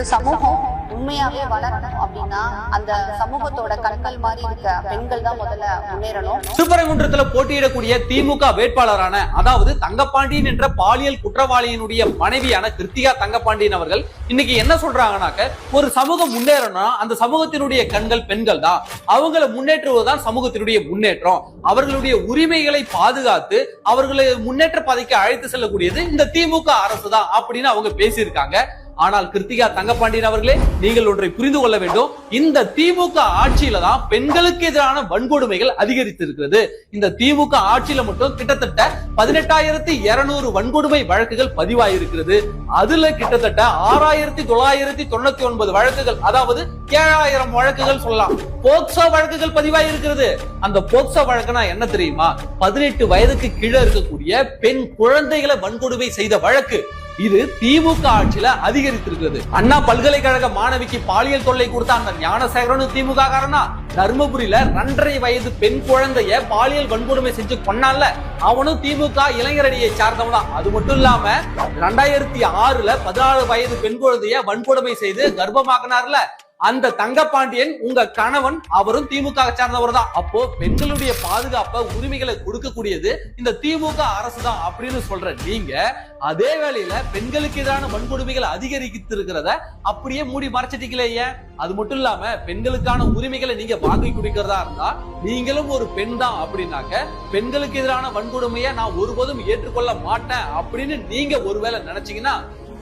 சமூகம் உண்மையாவே வளரணும் அப்படின்னா அந்த சமூகத்தோட கண்கள் மாதிரி இருக்க பெண்கள் தான் முதல்ல முன்னேறணும். திருப்பரங்குன்றத்துல போட்டியிடக்கூடிய திமுக வேட்பாளரான அதாவது தங்கப்பாண்டியன் என்ற பாலியல் குற்றவாளியினுடைய மனைவியான கிருத்திகா தங்கப்பாண்டியன் அவர்கள் இன்னைக்கு என்ன சொல்றாங்கன்னாக்க, ஒரு சமூகம் முன்னேறணும்னா அந்த சமூகத்தினுடைய கண்கள் பெண்கள் தான், அவங்களை முன்னேற்றுவதுதான் சமூகத்தினுடைய முன்னேற்றம், அவர்களுடைய உரிமைகளை பாதுகாத்து அவர்களை முன்னேற்ற பாதைக்கு அழைத்து செல்லக்கூடியது இந்த திமுக அரசு தான் அப்படின்னு அவங்க பேசியிருக்காங்க. ஆனால் கிருத்திகா தங்கப்பாண்டியன் அவர்களே, நீங்கள் ஒன்றை புரிந்து கொள்ள வேண்டும். இந்த திமுக ஆட்சியில தான் பெண்களுக்கு எதிரான வன்கொடுமைகள் அதிகரித்திருக்கிறது. இந்த திமுக ஆட்சியில மட்டும் கிட்டத்தட்ட 18,200 வன்கொடுமை வழக்குகள் பதிவாயிருக்கிறது. அதுல கிட்டத்தட்ட 6,999 வழக்குகள், அதாவது 7,000 வழக்குகள் சொல்லலாம், போக்சோ வழக்குகள் பதிவாயிருக்கிறது. அந்த போக்சோ வழக்குனா என்ன தெரியுமா? 18 வயதுக்கு கீழே இருக்கக்கூடிய பெண் குழந்தைகளை வன்கொடுமை செய்த வழக்கு. இது திமுக ஆட்சியில அதிகரித்திருக்கிறது. அண்ணா பல்கலைக்கழக மாணவிக்கு பாலியல் தொல்லை கொடுத்த அந்த ஞானசேகரன் திமுக காரனா, தர்மபுரியில 2.5 வயது பெண் குழந்தைய பாலியல் வன்கொடுமை செஞ்சு கொண்டான்ல, அவனும் திமுக இளைஞரணியை சார்ந்தவன். அது மட்டும் இல்லாம 2006ல 16 வயது பெண் குழந்தைய வன்கொடுமை செய்து கர்ப்பமாக்கினார்ல, அந்த தங்கப்பாண்டியன் உங்க கணவன், அவரும் திமுக சார்ந்தவர் தான். அப்போ பெண்களுடைய பாதுகாப்ப உரிமைகளை கொடுக்கக்கூடியது இந்த திமுக அரசு தான் அப்படின்னு சொல்ற நீங்க, அதே வேளையில பெண்களுக்கு எதிரான வன்கொடுமைகள் அதிகரித்திருக்கிறத அப்படியே மூடி மறைச்சிட்டீங்களே. அது மட்டும் இல்லாம பெண்களுக்கான உரிமைகளை நீங்க வாங்கி குடிக்கிறதா இருந்தா நீங்களும் ஒரு பெண் தான் அப்படின்னாக்க, பெண்களுக்கு எதிரான வன்கொடுமையை நான் ஒருபோதும் ஏற்றுக்கொள்ள மாட்டேன் அப்படின்னு நீங்க ஒருவேளை நினைச்சீங்கன்னா,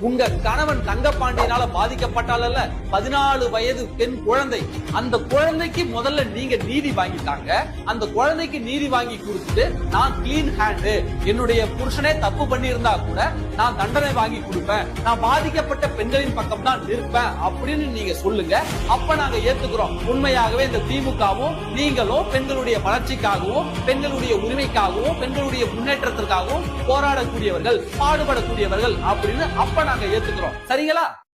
உங்க கணவன் தங்கப்பாண்டியனால பாதிக்கப்பட்டால 14 வயது பெண் குழந்தை, அந்த குழந்தைக்கு முதல்ல நீங்க நீதி வாங்கிட்டாங்க. அந்த குழந்தைக்கு நீதி வாங்கி கொடுத்துட்டு, நான் கிளீன் ஹேண்டு, என்னுடைய புருஷனே தப்பு பண்ணி இருந்தா கூட நான் தண்டனை வாங்கி கொடுப்பேன், நான் பாதிக்கப்பட்ட பெண்களின் பக்கம் தான் இருப்பேன் அப்படின்னு நீங்க சொல்லுங்க. அப்ப நாங்க ஏத்துக்கிறோம். உண்மையாகவே இந்த திமுகவும் நீங்களும் பெண்களுடைய வளர்ச்சிக்காகவும் பெண்களுடைய உரிமைக்காகவும் பெண்களுடைய முன்னேற்றத்திற்காகவும் போராடக்கூடியவர்கள், பாடுபடக்கூடியவர்கள் அப்படின்னு அப்ப நாங்க ஏத்துக்கிறோம். சரிங்களா?